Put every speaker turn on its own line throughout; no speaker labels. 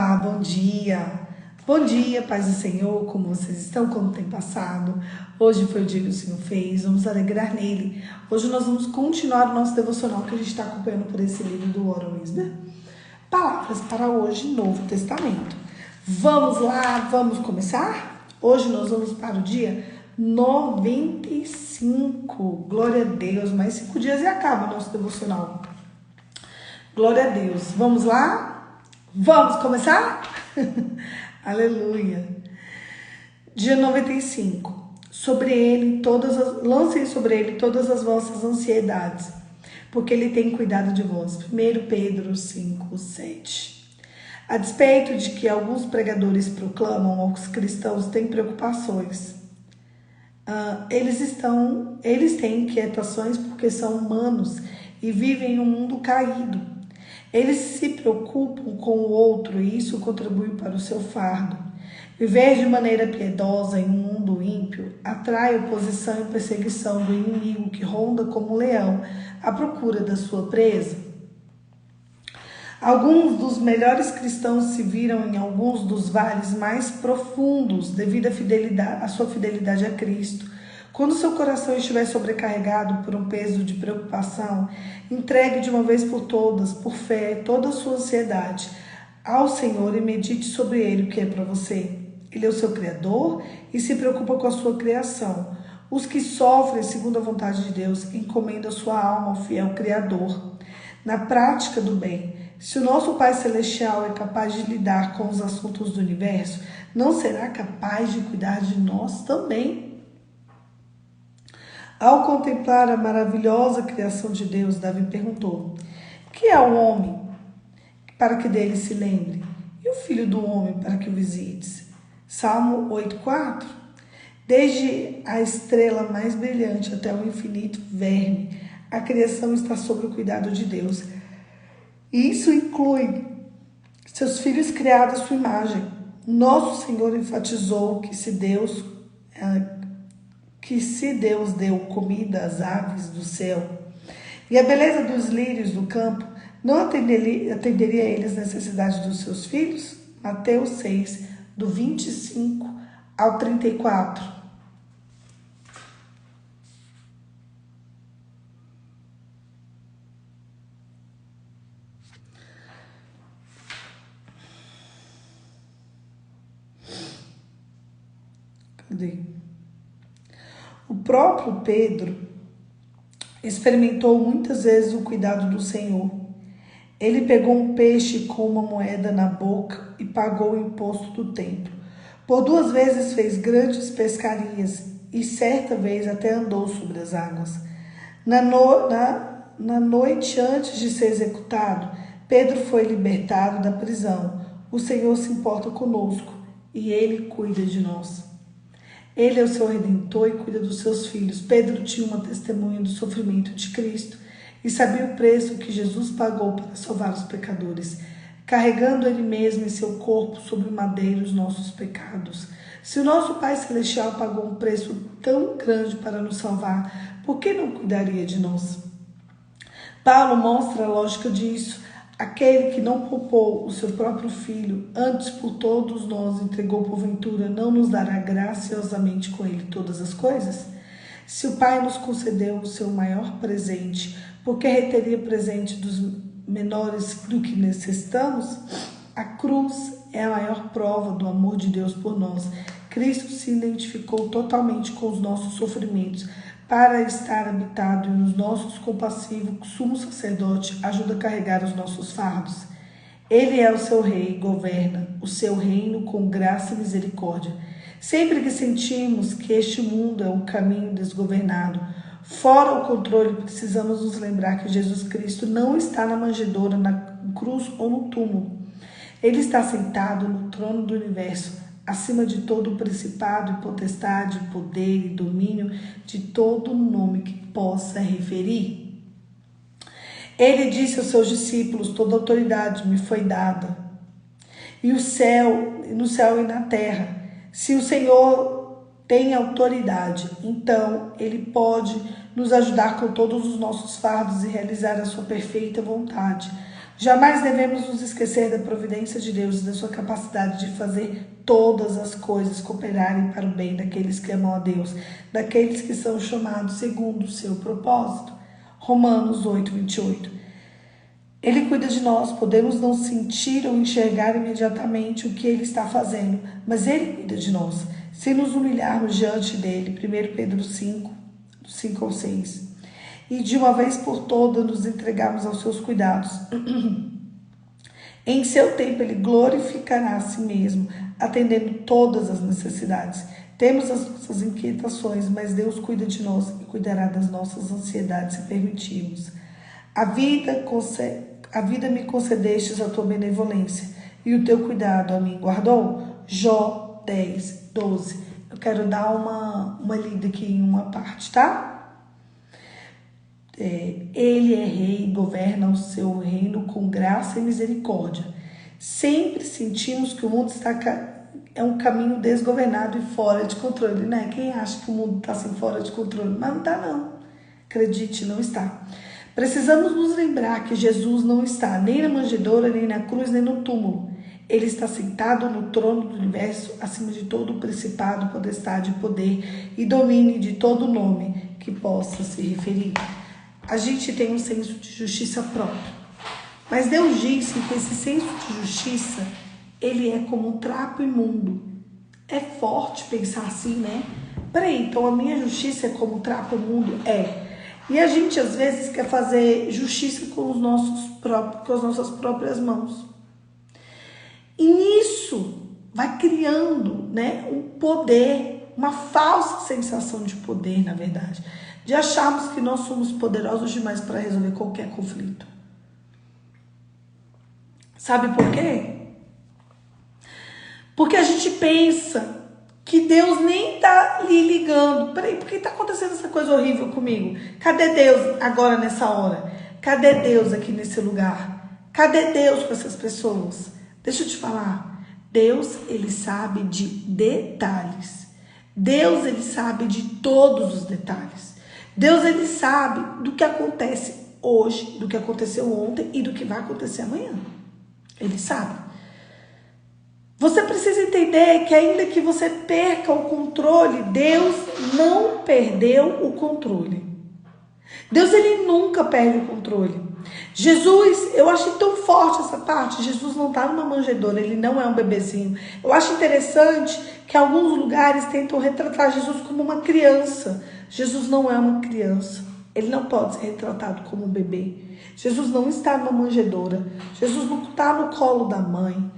Bom dia! Bom dia, paz do Senhor, como vocês estão, como tem passado? Hoje foi o dia que o Senhor fez, vamos alegrar nele. Hoje nós vamos continuar o nosso devocional que a gente está acompanhando por esse livro do Warren Wiersbe. Palavras para hoje, Novo Testamento. Vamos lá, vamos começar? Hoje nós vamos para o dia 95. Glória a Deus, mais 5 dias e acaba o nosso devocional. Glória a Deus. Vamos lá? Vamos começar? Aleluia. Dia 95. Lancem sobre ele todas as vossas ansiedades, porque ele tem cuidado de vós. 1 Pedro 5:7. A despeito de que alguns pregadores proclamam aos cristãos têm preocupações, eles têm inquietações porque são humanos e vivem em um mundo caído. Eles se preocupam com o outro e isso contribui para o seu fardo. Viver de maneira piedosa em um mundo ímpio atrai oposição e perseguição do inimigo que ronda como um leão à procura da sua presa. Alguns dos melhores cristãos se viram em alguns dos vales mais profundos devido à sua fidelidade a Cristo. Quando seu coração estiver sobrecarregado por um peso de preocupação, entregue de uma vez por todas, por fé, toda a sua ansiedade ao Senhor e medite sobre Ele, o que é para você. Ele é o seu Criador e se preocupa com a sua criação. Os que sofrem segundo a vontade de Deus encomendam sua alma ao fiel Criador. Na prática do bem, se o nosso Pai Celestial é capaz de lidar com os assuntos do universo, não será capaz de cuidar de nós também? Ao contemplar a maravilhosa criação de Deus, Davi perguntou: que é o homem para que dele se lembre? E o filho do homem para que o visites? Salmo 8:4. Desde a estrela mais brilhante até o infinito verme, a criação está sob o cuidado de Deus. E isso inclui seus filhos criados à sua imagem. Nosso Senhor enfatizou que se Deus deu comida às aves do céu e a beleza dos lírios do campo, não atenderia a eles as necessidades dos seus filhos? Mateus 6, do 25 ao 34. Cadê? O próprio Pedro experimentou muitas vezes o cuidado do Senhor. Ele pegou um peixe com uma moeda na boca e pagou o imposto do templo. Por 2 vezes fez grandes pescarias e certa vez até andou sobre as águas. Na noite antes de ser executado, Pedro foi libertado da prisão. O Senhor se importa conosco e Ele cuida de nós. Ele é o seu Redentor e cuida dos seus filhos. Pedro tinha uma testemunha do sofrimento de Cristo e sabia o preço que Jesus pagou para salvar os pecadores, carregando Ele mesmo em seu corpo sobre o madeiro os nossos pecados. Se o nosso Pai Celestial pagou um preço tão grande para nos salvar, por que não cuidaria de nós? Paulo mostra a lógica disso. Aquele que não poupou o seu próprio filho, antes por todos nós entregou porventura, não nos dará graciosamente com ele todas as coisas? Se o Pai nos concedeu o seu maior presente, por que reteria presente dos menores do que necessitamos? A cruz é a maior prova do amor de Deus por nós. Cristo se identificou totalmente com os nossos sofrimentos, para estar habitado e nos nossos compassivos, sumo sacerdote ajuda a carregar os nossos fardos. Ele é o seu rei e governa o seu reino com graça e misericórdia. Sempre que sentimos que este mundo é um caminho desgovernado, fora o controle, precisamos nos lembrar que Jesus Cristo não está na manjedoura, na cruz ou no túmulo. Ele está sentado no trono do universo, acima de todo o principado e potestade, poder e domínio, de todo nome que possa referir. Ele disse aos seus discípulos: toda autoridade me foi dada, no céu e na terra. Se o Senhor tem autoridade, então Ele pode nos ajudar com todos os nossos fardos e realizar a sua perfeita vontade. Jamais devemos nos esquecer da providência de Deus e da sua capacidade de fazer todas as coisas cooperarem para o bem daqueles que amam a Deus, daqueles que são chamados segundo o seu propósito. Romanos 8, 28. Ele cuida de nós, podemos não sentir ou enxergar imediatamente o que Ele está fazendo, mas Ele cuida de nós. Se nos humilharmos diante dEle, 1 Pedro 5, 5 ao 6, e de uma vez por todas nos entregarmos aos seus cuidados, em seu tempo Ele glorificará a si mesmo, atendendo todas as necessidades. Temos as nossas inquietações, mas Deus cuida de nós e cuidará das nossas ansiedades se permitirmos. A vida me concedestes a tua benevolência, e o teu cuidado a mim guardou. Jó 10, 12. Eu quero dar uma lida aqui em uma parte, tá? Ele é rei e governa o seu reino com graça e misericórdia. Sempre sentimos que o mundo é um caminho desgovernado e fora de controle, né? Quem acha que o mundo está assim fora de controle? Mas não está, não. Acredite, não está. Precisamos nos lembrar que Jesus não está nem na manjedoura, nem na cruz, nem no túmulo. Ele está sentado no trono do universo, acima de todo o principado, potestade, poder e domínio de todo nome que possa se referir. A gente tem um senso de justiça próprio. Mas Deus disse que esse senso de justiça, ele é como um trapo imundo. É forte pensar assim, né? Peraí, então a minha justiça é como um trapo imundo? É. E a gente às vezes quer fazer justiça com as nossas próprias mãos. E nisso vai criando, né, um poder, uma falsa sensação de poder, na verdade. De acharmos que nós somos poderosos demais para resolver qualquer conflito. Sabe por quê? Porque a gente pensa que Deus nem está lhe ligando. Peraí, por que está acontecendo essa coisa horrível comigo? Cadê Deus agora nessa hora? Cadê Deus aqui nesse lugar? Cadê Deus com essas pessoas? Deixa eu te falar. Deus, ele sabe de detalhes. Deus, ele sabe de todos os detalhes. Deus, ele sabe do que acontece hoje, do que aconteceu ontem e do que vai acontecer amanhã. Ele sabe. Você precisa entender que ainda que você perca o controle, Deus não perdeu o controle. Deus, ele nunca perde o controle. Jesus, eu acho tão forte essa parte, Jesus não está numa manjedoura, ele não é um bebezinho. Eu acho interessante que alguns lugares tentam retratar Jesus como uma criança. Jesus não é uma criança, ele não pode ser retratado como um bebê. Jesus não está numa manjedoura, Jesus não está no colo da mãe.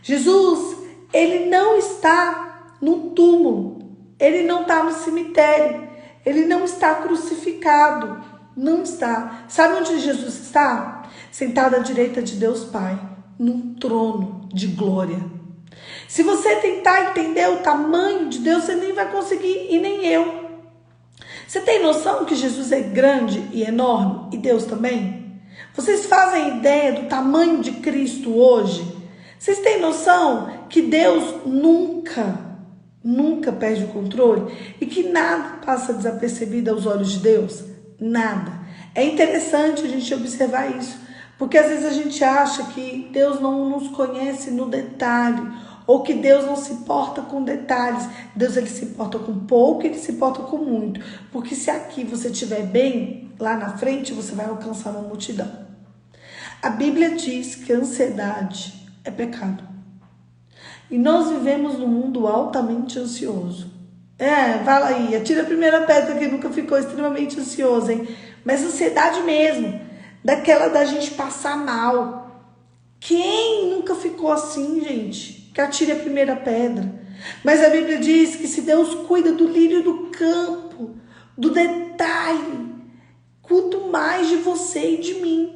Jesus, ele não está no túmulo, ele não está no cemitério, ele não está crucificado, não está. Sabe onde Jesus está? Sentado à direita de Deus Pai, num trono de glória. Se você tentar entender o tamanho de Deus, você nem vai conseguir, e nem eu. Você tem noção que Jesus é grande e enorme, e Deus também? Vocês fazem ideia do tamanho de Cristo hoje? Vocês têm noção que Deus nunca perde o controle? E que nada passa desapercebido aos olhos de Deus? Nada. É interessante a gente observar isso, porque às vezes a gente acha que Deus não nos conhece no detalhe, ou que Deus não se importa com detalhes. Deus, ele se importa com pouco, ele se importa com muito. Porque se aqui você estiver bem, lá na frente você vai alcançar uma multidão. A Bíblia diz que a ansiedade é pecado. E nós vivemos num mundo altamente ansioso. Vai lá aí, atira a primeira pedra que nunca ficou extremamente ansioso, hein? Mas ansiedade mesmo, daquela da gente passar mal. Quem nunca ficou assim, gente? Que atire a primeira pedra. Mas a Bíblia diz que se Deus cuida do lírio do campo, do detalhe, quanto mais de você e de mim.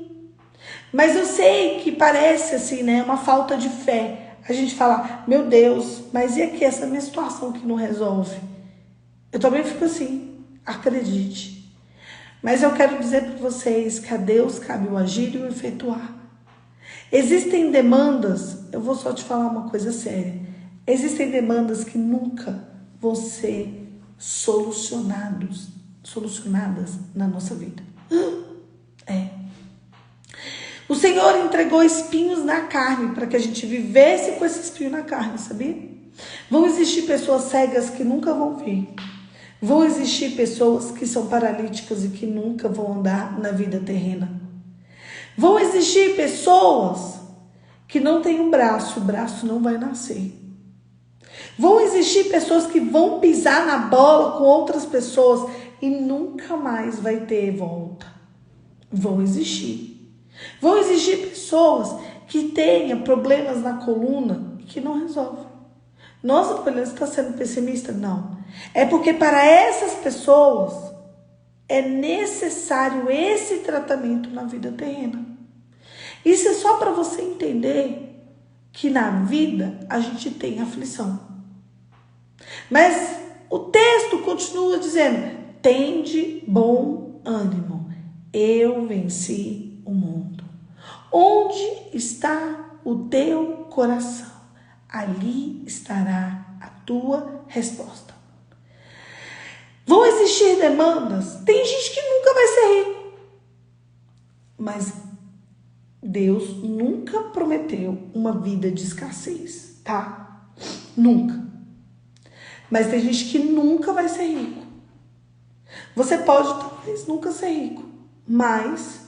Mas eu sei que parece assim, né, uma falta de fé. A gente fala, meu Deus, mas e aqui essa minha situação que não resolve? Eu também fico assim, acredite. Mas eu quero dizer para vocês que a Deus cabe o agir e o efetuar. Existem demandas, eu vou só te falar uma coisa séria. Existem demandas que nunca vão ser solucionadas na nossa vida. Senhor entregou espinhos na carne para que a gente vivesse com esse espinho na carne, sabia? Vão existir pessoas cegas que nunca vão ver. Vão existir pessoas que são paralíticas e que nunca vão andar na vida terrena. Vão existir pessoas que não têm um braço, o braço não vai nascer. Vão existir pessoas que vão pisar na bola com outras pessoas e nunca mais vai ter volta. Vão existir. Vão existir pessoas que tenham problemas na coluna e que não resolvem. Nossa, Poliana, você está sendo pessimista? Não. É porque para essas pessoas é necessário esse tratamento na vida terrena. Isso é só para você entender que na vida a gente tem aflição. Mas o texto continua dizendo: tende bom ânimo, eu venci o mundo. Onde está o teu coração? Ali estará a tua resposta. Vão existir demandas. Tem gente que nunca vai ser rico. Mas Deus nunca prometeu uma vida de escassez, tá? Nunca. Mas tem gente que nunca vai ser rico. Você pode talvez nunca ser rico, mas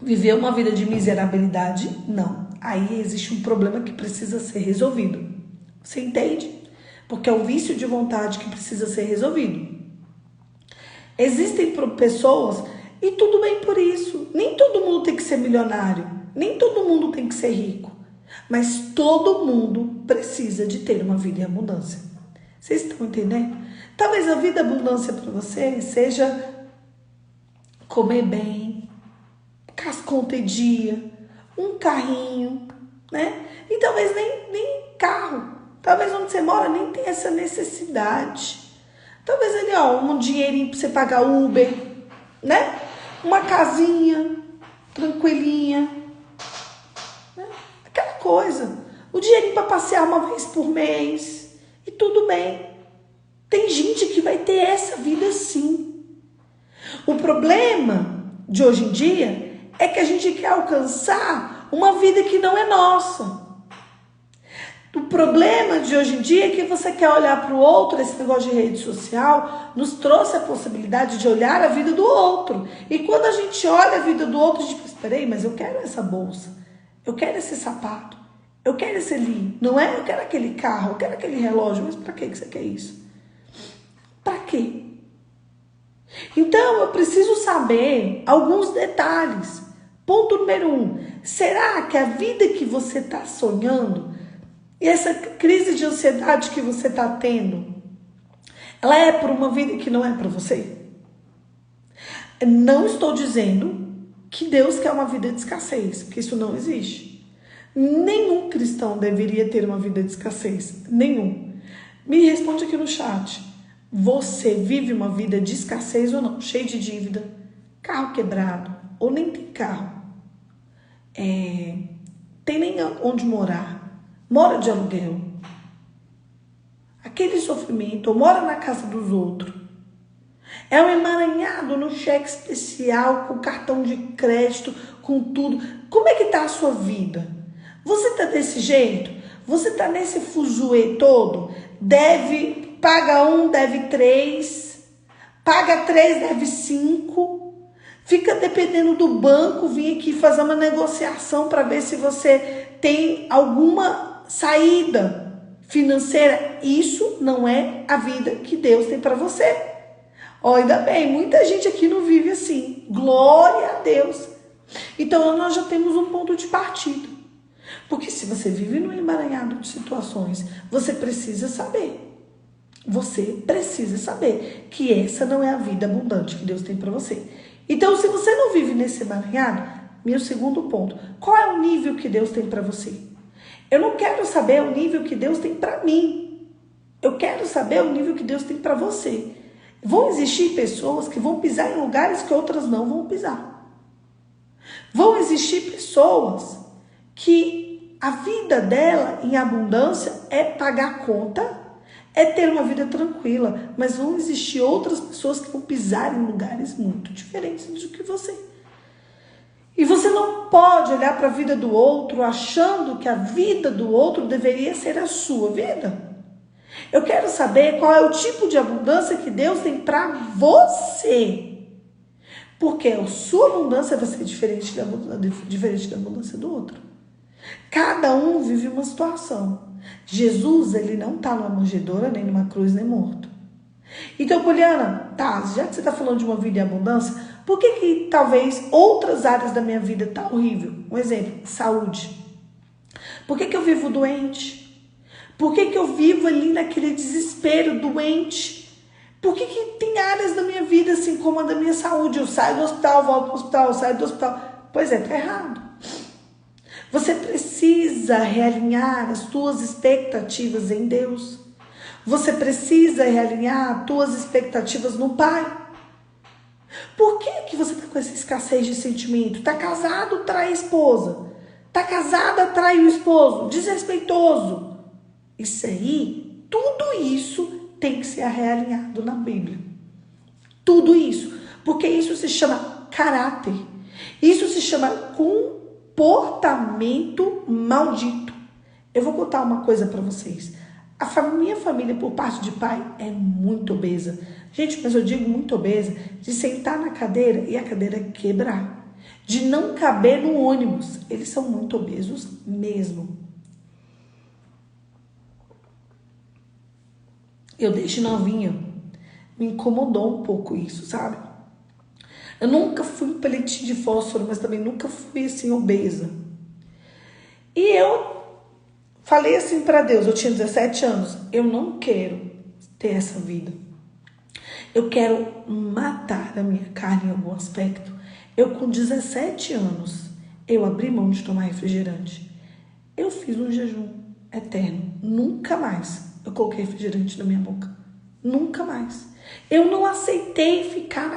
viver uma vida de miserabilidade, não. Aí existe um problema que precisa ser resolvido. Você entende? Porque é um vício de vontade que precisa ser resolvido. Existem pessoas, e tudo bem por isso. Nem todo mundo tem que ser milionário. Nem todo mundo tem que ser rico. Mas todo mundo precisa de ter uma vida em abundância. Vocês estão entendendo? Talvez a vida em abundância para você seja comer bem, com as contas em dia, um carrinho, né? E talvez nem carro. Talvez onde você mora nem tenha essa necessidade. Talvez ali, um dinheirinho para você pagar Uber, né? Uma casinha tranquilinha, né? Aquela coisa. O dinheirinho para passear uma vez por mês. E tudo bem. Tem gente que vai ter essa vida sim. O problema de hoje em dia é que a gente quer alcançar uma vida que não é nossa. O problema de hoje em dia é que você quer olhar para o outro. Esse negócio de rede social nos trouxe a possibilidade de olhar a vida do outro. E quando a gente olha a vida do outro, a gente pensa: peraí, mas eu quero essa bolsa, eu quero esse sapato, eu quero esse livro, não é? Eu quero aquele carro, eu quero aquele relógio. Mas para que você quer isso? Para quê? Então eu preciso saber alguns detalhes. Ponto número 1. Será que a vida que você está sonhando e essa crise de ansiedade que você está tendo, ela é por uma vida que não é para você? Não estou dizendo que Deus quer uma vida de escassez, porque isso não existe. Nenhum cristão deveria ter uma vida de escassez. Nenhum. Me responde aqui no chat. Você vive uma vida de escassez ou não? Cheio de dívida, carro quebrado, ou nem tem carro, tem nem onde morar, mora de aluguel, aquele sofrimento, ou mora na casa dos outros, é um emaranhado no cheque especial, com cartão de crédito, com tudo. Como é que tá a sua vida? Você tá desse jeito? Você tá nesse fuzuê todo? Paga 1, deve 3, paga 3, deve 5, fica dependendo do banco vir aqui fazer uma negociação para ver se você tem alguma saída financeira. Isso não é a vida que Deus tem para você. Ainda bem, muita gente aqui não vive assim. Glória a Deus. Então nós já temos um ponto de partida. Porque se você vive num emaranhado de situações, você precisa saber. Você precisa saber que essa não é a vida abundante que Deus tem para você. Então, se você não vive nesse emaranhado, meu segundo ponto, qual é o nível que Deus tem para você? Eu não quero saber o nível que Deus tem para mim. Eu quero saber o nível que Deus tem para você. Vão existir pessoas que vão pisar em lugares que outras não vão pisar. Vão existir pessoas que a vida dela em abundância é pagar conta, é ter uma vida tranquila, mas vão existir outras pessoas que vão pisar em lugares muito diferentes do que você. E você não pode olhar para a vida do outro achando que a vida do outro deveria ser a sua vida. Eu quero saber qual é o tipo de abundância que Deus tem para você. Porque a sua abundância vai ser diferente da abundância do outro. Cada um vive uma situação. Jesus, ele não está numa manjedoura, nem numa cruz, nem morto. Então, Poliana, tá, já que você está falando de uma vida em abundância, por que talvez outras áreas da minha vida tá horrível? Um exemplo, saúde. Por que eu vivo doente? Por que eu vivo ali naquele desespero, doente? Por que tem áreas da minha vida, assim como a da minha saúde? Eu saio do hospital, volto para o hospital, saio do hospital. Pois é, tá errado. Você precisa realinhar as suas expectativas em Deus. Você realinhar as tuas expectativas no Pai. Por que você está com essa escassez de sentimento? Está casado, trai a esposa. Está casada, trai o esposo. Desrespeitoso. Isso aí, tudo isso tem que ser realinhado na Bíblia. Tudo isso. Porque isso se chama caráter. Isso se chama comportamento maldito. Eu vou contar uma coisa para vocês. Minha família, por parte de pai, é muito obesa. Gente, mas eu digo muito obesa de sentar na cadeira e a cadeira quebrar. De não caber no ônibus. Eles são muito obesos mesmo. Eu desde novinha, me incomodou um pouco isso, sabe? Eu nunca fui um palitinho de fósforo, mas também nunca fui assim obesa. E eu falei assim para Deus, eu tinha 17 anos, eu não quero ter essa vida. Eu quero matar a minha carne em algum aspecto. Eu com 17 anos, eu abri mão de tomar refrigerante. Eu fiz um jejum eterno. Nunca mais eu coloquei refrigerante na minha boca. Nunca mais. Eu não aceitei ficar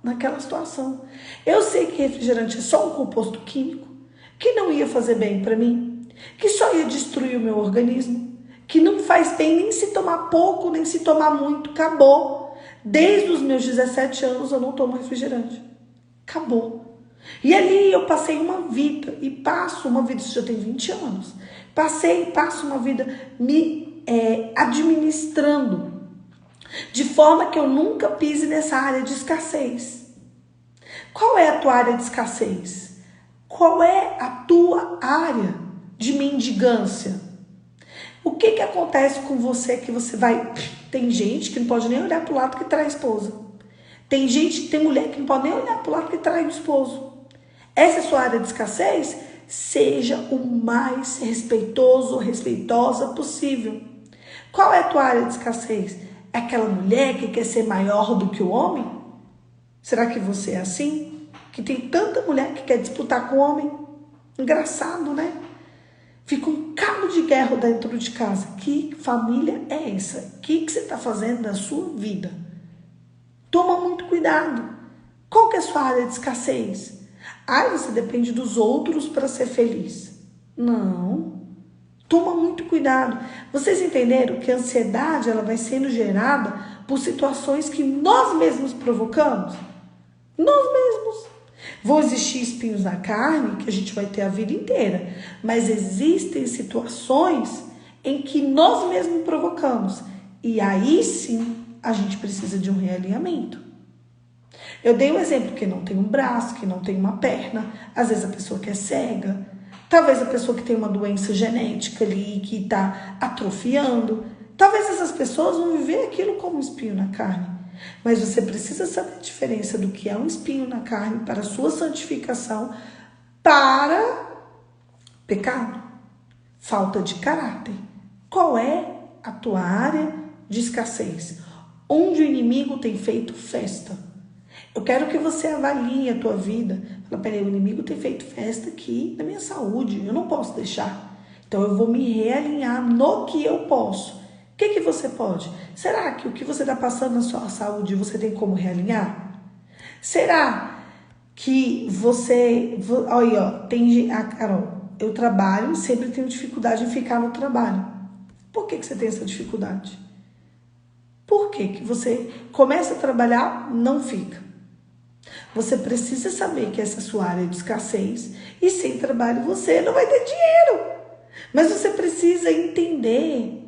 naquela situação. Eu sei que refrigerante é só um composto químico, que não ia fazer bem para mim, que só ia destruir o meu organismo, que não faz bem nem se tomar pouco, nem se tomar muito. Acabou. Desde os meus 17 anos eu não tomo refrigerante. Acabou. E ali eu passei uma vida, e passo uma vida, isso já tem 20 anos, passo uma vida me administrando, de forma que eu nunca pise nessa área de escassez. Qual é a tua área de escassez? Qual é a tua área de mendigância? O que acontece com você que você vai... Tem gente que não pode nem olhar para o lado que trai a esposa. Tem mulher que não pode nem olhar para o lado que trai o esposo. Essa é a sua área de escassez? Seja o mais respeitoso ou respeitosa possível. Qual é a tua área de escassez? É aquela mulher que quer ser maior do que o homem? Será que você é assim? Que tem tanta mulher que quer disputar com o homem? Engraçado, né? Fica um cabo de guerra dentro de casa. Que família é essa? O que você está fazendo na sua vida? Toma muito cuidado. Qual que é a sua área de escassez? Você depende dos outros para ser feliz. Não. Toma muito cuidado. Vocês entenderam que a ansiedade ela vai sendo gerada por situações que nós mesmos provocamos? Nós mesmos. Vão existir espinhos na carne que a gente vai ter a vida inteira. Mas existem situações em que nós mesmos provocamos. E aí sim a gente precisa de um realinhamento. Eu dei um exemplo que não tem um braço, que não tem uma perna. Às vezes a pessoa que é cega. Talvez a pessoa que tem uma doença genética ali, que está atrofiando. Talvez essas pessoas vão viver aquilo como um espinho na carne. Mas você precisa saber a diferença do que é um espinho na carne para a sua santificação, para pecado, falta de caráter. Qual é a tua área de escassez? Onde o inimigo tem feito festa? Eu quero que você avalie a tua vida. Fala, peraí, o inimigo tem feito festa aqui na minha saúde, eu não posso deixar. Então eu vou me realinhar no que eu posso. O que você pode? Será que o que você está passando na sua saúde você tem como realinhar? Será que você... Olha, Carol, eu trabalho e sempre tenho dificuldade em ficar no trabalho. Por que você tem essa dificuldade? Por que você começa a trabalhar, não fica? Você precisa saber que essa é a sua área de escassez e sem trabalho você não vai ter dinheiro. Mas você precisa entender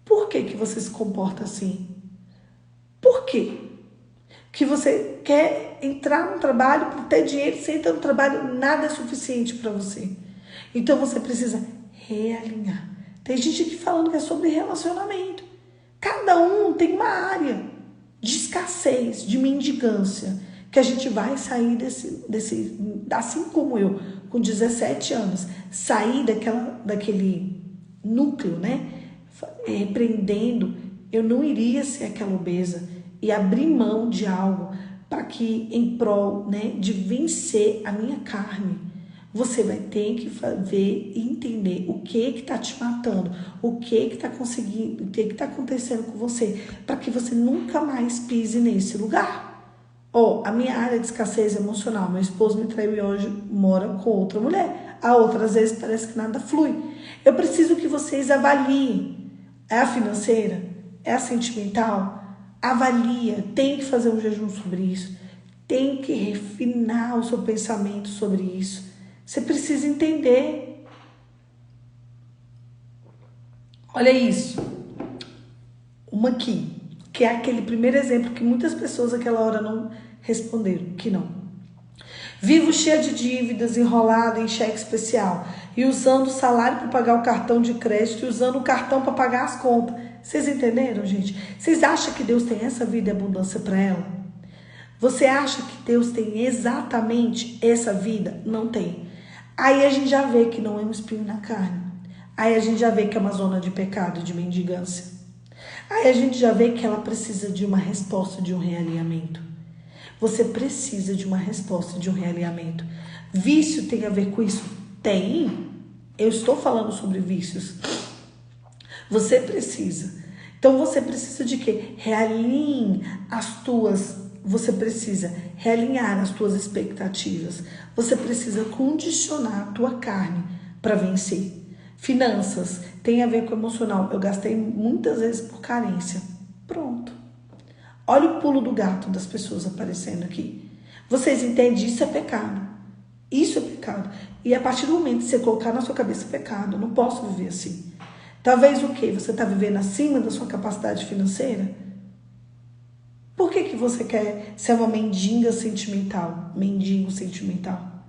por que você se comporta assim. Por quê? Que você quer entrar no trabalho para ter dinheiro, sem entrar no trabalho nada é suficiente para você. Então você precisa realinhar. Tem gente aqui falando que é sobre relacionamento. Cada um tem uma área de escassez, de mendigância, que a gente vai sair assim como eu, com 17 anos, sair daquele núcleo, né? Repreendendo, eu não iria ser aquela obesa e abrir mão de algo para que em prol, né, de vencer a minha carne. Você vai ter que ver e entender o que está te matando, o que está conseguindo, o que está acontecendo com você, para que você nunca mais pise nesse lugar. A minha área de escassez emocional, meu esposo me traiu e hoje mora com outra mulher. A outra, às vezes, parece que nada flui. Eu preciso que vocês avaliem. É a financeira? É a sentimental? Avalia, tem que fazer um jejum sobre isso. Tem que refinar o seu pensamento sobre isso. Você precisa entender. Olha isso. Uma aqui, que é aquele primeiro exemplo que muitas pessoas naquela hora não responderam, que não. Vivo cheia de dívidas, enrolada em cheque especial e usando o salário para pagar o cartão de crédito e usando o cartão para pagar as contas. Vocês entenderam, gente? Vocês acham que Deus tem essa vida e abundância para ela? Você acha que Deus tem exatamente essa vida? Não tem. Aí a gente já vê que não é um espinho na carne. Aí a gente já vê que é uma zona de pecado, de mendigância. Aí a gente já vê que ela precisa de uma resposta, de um realinhamento. Você precisa de uma resposta, de um realinhamento. Vício tem a ver com isso? Tem. Eu estou falando sobre vícios. Você precisa. Então você precisa de quê? Você precisa realinhar as tuas expectativas. Você precisa condicionar a tua carne para vencer. Finanças tem a ver com emocional. Eu gastei muitas vezes por carência. Pronto. Olha o pulo do gato das pessoas aparecendo aqui. Vocês entendem? Isso é pecado. Isso é pecado. E a partir do momento que você colocar na sua cabeça pecado, eu não posso viver assim. Talvez o quê? Você está vivendo acima da sua capacidade financeira? Por que você quer ser uma mendiga sentimental? Mendigo sentimental?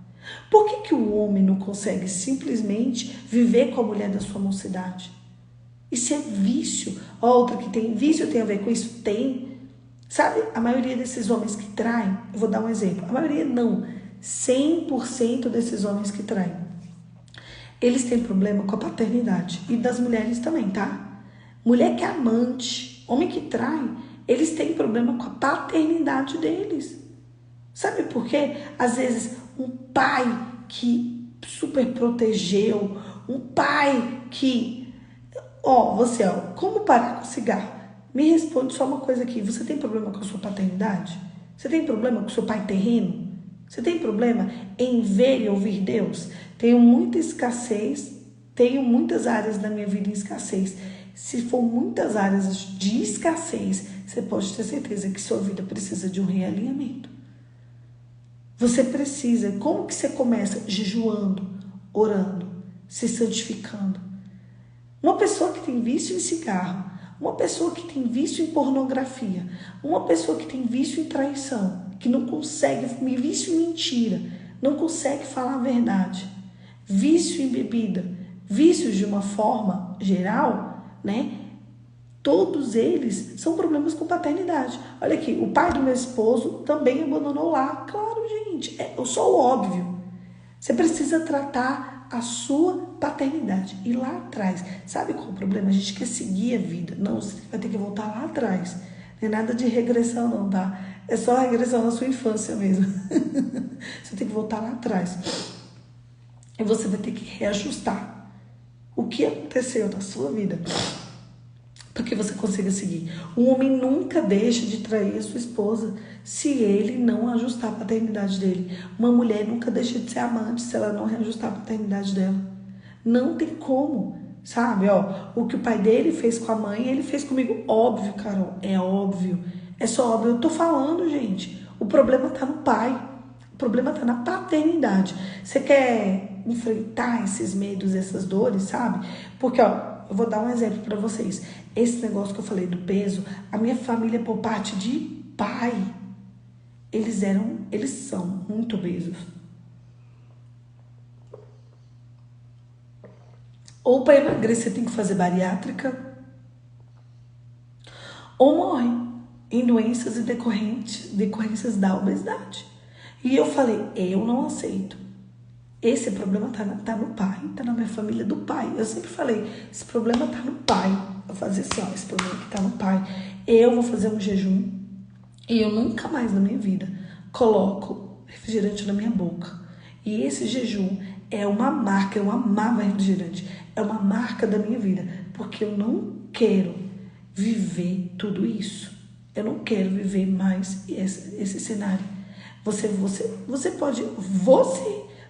Por que o homem não consegue simplesmente viver com a mulher da sua mocidade? Isso é vício. Outra que tem vício tem a ver com isso? Tem. Sabe, a maioria desses homens que traem, eu vou dar um exemplo, a maioria não, 100% desses homens que traem, eles têm problema com a paternidade, e das mulheres também, tá? Mulher que é amante, homem que trai, eles têm problema com a paternidade deles. Sabe por quê? Às vezes, um pai que super protegeu, um pai que... como parar com o cigarro? Me responde só uma coisa aqui. Você tem problema com a sua paternidade? Você tem problema com o seu pai terreno? Você tem problema em ver e ouvir Deus? Tenho muita escassez, tenho muitas áreas da minha vida em escassez. Se for muitas áreas de escassez, você pode ter certeza que sua vida precisa de um realinhamento. Você precisa. Como que você começa? Jejuando, orando, se santificando. Uma pessoa que tem vício em cigarro, uma pessoa que tem vício em pornografia, uma pessoa que tem vício em traição, que não consegue, vício em mentira, não consegue falar a verdade, vício em bebida, vícios de uma forma geral, né? Todos eles são problemas com paternidade. Olha aqui, o pai do meu esposo também abandonou lá. Claro, gente, é só o óbvio. Você precisa tratar a sua paternidade. E lá atrás, sabe qual é o problema? A gente quer seguir a vida. Não, você vai ter que voltar lá atrás. Não é nada de regressão não, tá? É só a regressão na sua infância mesmo. Você tem que voltar lá atrás. E você vai ter que reajustar o que aconteceu na sua vida para que você consiga seguir. Um homem nunca deixa de trair a sua esposa se ele não ajustar a paternidade dele. Uma mulher nunca deixa de ser amante se ela não reajustar a paternidade dela. Não tem como, sabe? O que o pai dele fez com a mãe, ele fez comigo. Óbvio, Carol, é óbvio. É só óbvio. Eu tô falando, gente. O problema está no pai. O problema está na paternidade. Você quer enfrentar esses medos, essas dores, sabe? Porque, ó, eu vou dar um exemplo para vocês. Esse negócio que eu falei do peso, a minha família, por parte de pai, eles são muito obesos. Ou para emagrecer tem que fazer bariátrica, ou morre em doenças e decorrências da obesidade. E eu falei, eu não aceito. Esse problema tá no pai, tá na minha família do pai. Eu sempre falei, esse problema tá no pai. Eu fazia assim, ó, esse problema que tá no pai. Eu vou fazer um jejum e eu nunca mais na minha vida coloco refrigerante na minha boca. E esse jejum é uma marca, eu amava refrigerante, é uma marca da minha vida, porque eu não quero viver tudo isso. Eu não quero viver mais esse cenário. Você pode,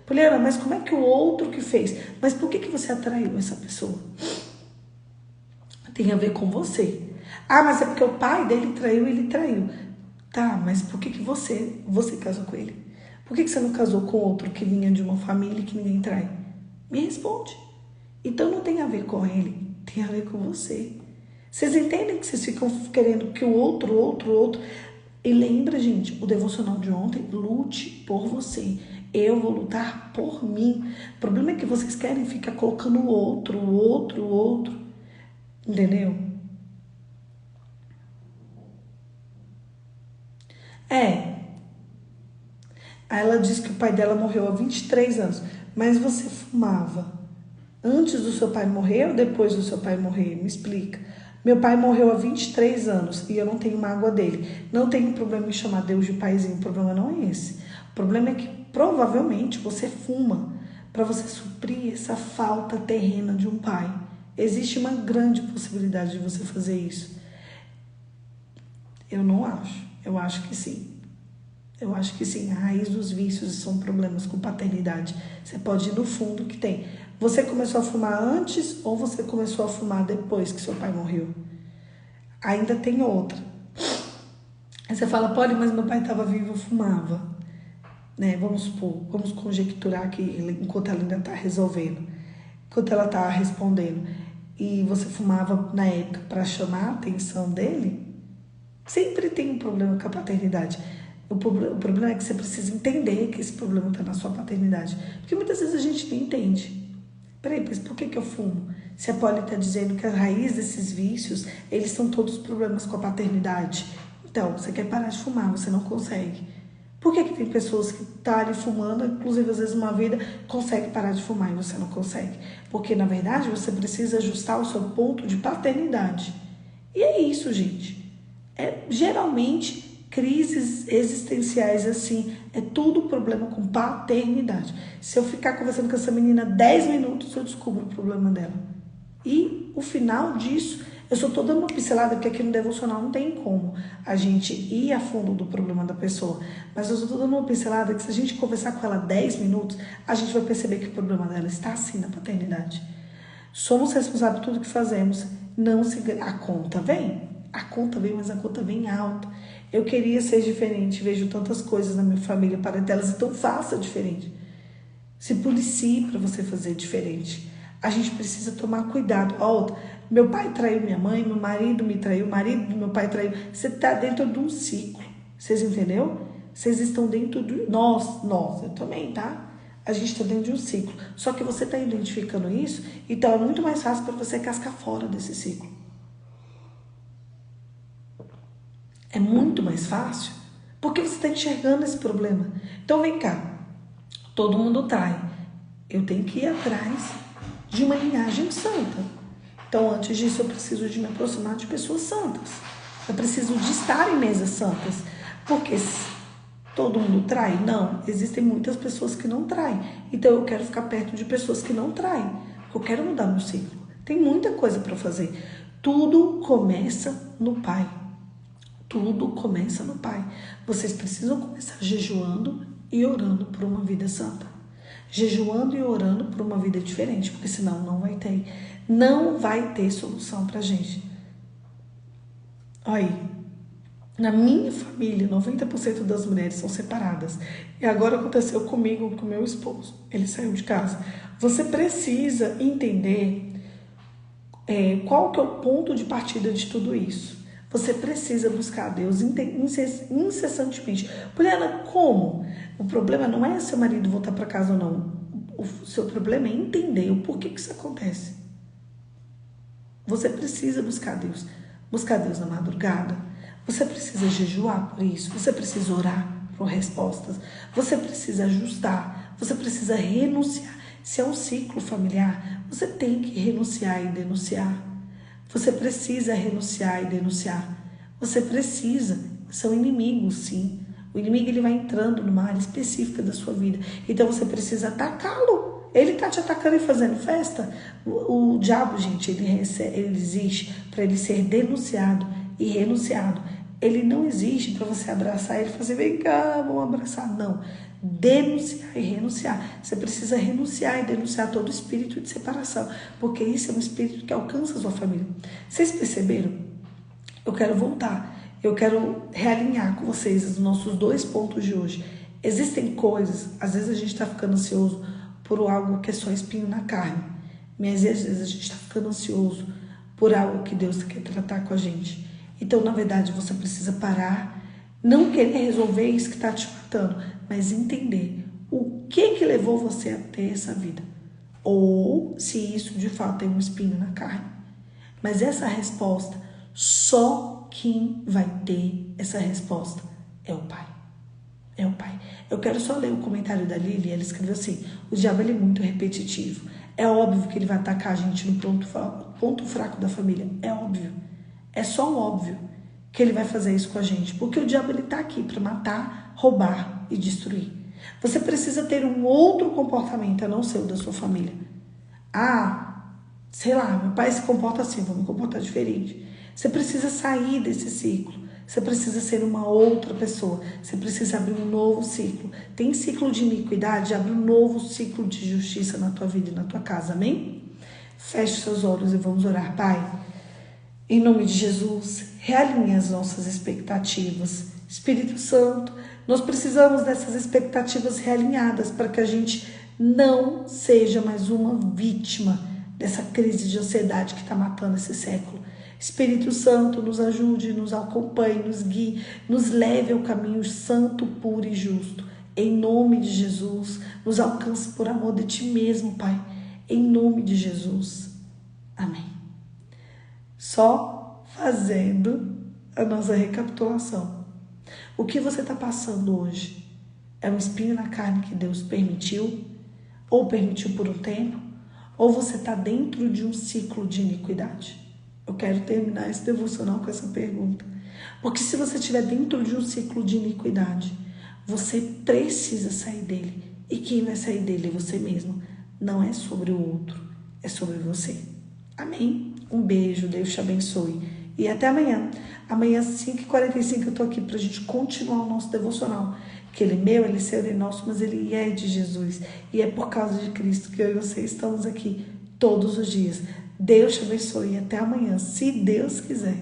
Poliana, mas como é que o outro que fez? Mas por que você atraiu essa pessoa? Tem a ver com você. Ah, mas é porque o pai dele traiu, ele traiu. Tá, mas por que você casou com ele? Por que você não casou com outro que vinha de uma família que ninguém trai? Me responde. Então não tem a ver com ele, tem a ver com você. Vocês entendem que vocês ficam querendo que o outro... E lembra, gente, o devocional de ontem, lute por você. Eu vou lutar por mim. O problema é que vocês querem ficar colocando o outro. Entendeu? Aí ela disse que o pai dela morreu há 23 anos. Mas você fumava antes do seu pai morrer ou depois do seu pai morrer? Me explica. Meu pai morreu há 23 anos e eu não tenho mágoa dele. Não tenho problema em chamar Deus de paizinho. O problema não é esse. O problema é que provavelmente você fuma para você suprir essa falta terrena de um pai. Existe uma grande possibilidade de você fazer isso. Eu não acho. Eu acho que sim. Eu acho que sim. A raiz dos vícios são problemas com paternidade. Você pode ir no fundo que tem. Você começou a fumar antes ou você começou a fumar depois que seu pai morreu? Ainda tem outra. Aí você fala, Poli, mas meu pai estava vivo, eu fumava. Né? Vamos conjecturar que enquanto ela ainda está resolvendo, enquanto ela está respondendo, e você fumava na época para chamar a atenção dele, sempre tem um problema com a paternidade. O problema é que você precisa entender que esse problema está na sua paternidade. Porque muitas vezes a gente nem entende. Peraí, mas por que eu fumo? Se a Poli está dizendo que a raiz desses vícios, eles são todos problemas com a paternidade. Então, você quer parar de fumar, você não consegue. Por que tem pessoas que estão ali fumando, inclusive às vezes uma vida, consegue parar de fumar e você não consegue? Porque, na verdade, você precisa ajustar o seu ponto de paternidade. E é isso, gente. Geralmente, crises existenciais assim, é tudo problema com paternidade. Se eu ficar conversando com essa menina 10 minutos, eu descubro o problema dela. E o final disso, eu só tô dando uma pincelada, porque aqui no devocional não tem como a gente ir a fundo do problema da pessoa. Mas eu só tô dando uma pincelada que se a gente conversar com ela 10 minutos, a gente vai perceber que o problema dela está assim na paternidade. Somos responsáveis por tudo que fazemos. A conta vem, mas a conta vem alta. Eu queria ser diferente, vejo tantas coisas na minha família parentelas, então faça diferente. Se policie para você fazer diferente. A gente precisa tomar cuidado. Meu pai traiu minha mãe, meu marido me traiu, o marido do meu pai traiu. Você está dentro de um ciclo. Vocês entenderam? Vocês estão dentro de... Nós, eu também, tá? A gente está dentro de um ciclo. Só que você está identificando isso, então é muito mais fácil para você cascar fora desse ciclo. É muito mais fácil, porque você está enxergando esse problema. Então vem cá, todo mundo trai. Eu tenho que ir atrás de uma linhagem santa. Então antes disso eu preciso de me aproximar de pessoas santas. Eu preciso de estar em mesas santas. Porque todo mundo trai? Não, existem muitas pessoas que não traem. Então eu quero ficar perto de pessoas que não traem. Eu quero mudar meu ciclo. Tem muita coisa para fazer. Tudo começa no Pai. Tudo começa no Pai. Vocês precisam começar jejuando e orando por uma vida santa. Jejuando e orando por uma vida diferente, porque senão não vai ter solução pra gente. Olha aí, Na minha família, 90% das mulheres são separadas. E agora aconteceu comigo, com meu esposo. Ele saiu de casa. Você precisa entender qual que é o ponto de partida de tudo isso. Você precisa buscar a Deus incessantemente. Poliana, como? O problema não é seu marido voltar para casa ou não. O seu problema é entender o porquê que isso acontece. Você precisa buscar Deus. Buscar Deus na madrugada. Você precisa jejuar por isso. Você precisa orar por respostas. Você precisa ajustar. Você precisa renunciar. Se é um ciclo familiar, você tem que renunciar e denunciar. Você precisa renunciar e denunciar. Você precisa. São inimigos, sim. O inimigo ele vai entrando numa área específica da sua vida. Então você precisa atacá-lo. Ele está te atacando e fazendo festa. O diabo, gente, ele existe para ele ser denunciado e renunciado. Ele não existe para você abraçar ele e fazer, vem cá, vamos abraçar. Não. Denunciar e renunciar. Você precisa renunciar e denunciar todo espírito de separação. Porque isso é um espírito que alcança a sua família. Vocês perceberam? Eu quero voltar. Eu quero realinhar com vocês os nossos 2 pontos de hoje. Existem coisas, às vezes a gente está ficando ansioso por algo que é só espinho na carne. Mas às vezes a gente está ficando ansioso por algo que Deus quer tratar com a gente. Então, na verdade, você precisa parar, não querer resolver isso que está te matando, mas entender o que levou você a ter essa vida. Ou se isso de fato tem um espinho na carne. Mas essa resposta, só quem vai ter essa resposta é o Pai. É o Pai. Eu quero só ler o comentário da Lili. Ela escreveu assim: o diabo ele é muito repetitivo. É óbvio que ele vai atacar a gente no ponto fraco da família. É óbvio. É só óbvio que ele vai fazer isso com a gente. Porque o diabo ele tá aqui para matar, roubar e destruir. Você precisa ter um outro comportamento, a não ser o da sua família. Sei lá, meu pai se comporta assim, vou me comportar diferente. Você precisa sair desse ciclo. Você precisa ser uma outra pessoa. Você precisa abrir um novo ciclo. Tem ciclo de iniquidade, abre um novo ciclo de justiça na tua vida e na tua casa. Amém? Feche seus olhos e vamos orar. Pai, em nome de Jesus, realinhe as nossas expectativas. Espírito Santo, nós precisamos dessas expectativas realinhadas para que a gente não seja mais uma vítima dessa crise de ansiedade que está matando esse século. Espírito Santo, nos ajude, nos acompanhe, nos guie, nos leve ao caminho santo, puro e justo. Em nome de Jesus, nos alcance por amor de Ti mesmo, Pai. Em nome de Jesus. Amém. Só fazendo a nossa recapitulação. O que você está passando hoje é um espinho na carne que Deus permitiu, ou permitiu por um tempo, ou você está dentro de um ciclo de iniquidade? Eu quero terminar esse devocional com essa pergunta. Porque se você estiver dentro de um ciclo de iniquidade, você precisa sair dele. E quem vai sair dele é você mesmo. Não é sobre o outro, é sobre você. Amém? Um beijo, Deus te abençoe. E até amanhã. Amanhã, às 5h45, eu estou aqui para a gente continuar o nosso devocional. Que ele é meu, ele é seu, ele é nosso, mas ele é de Jesus. E é por causa de Cristo que eu e você estamos aqui todos os dias. Deus te abençoe e até amanhã, se Deus quiser.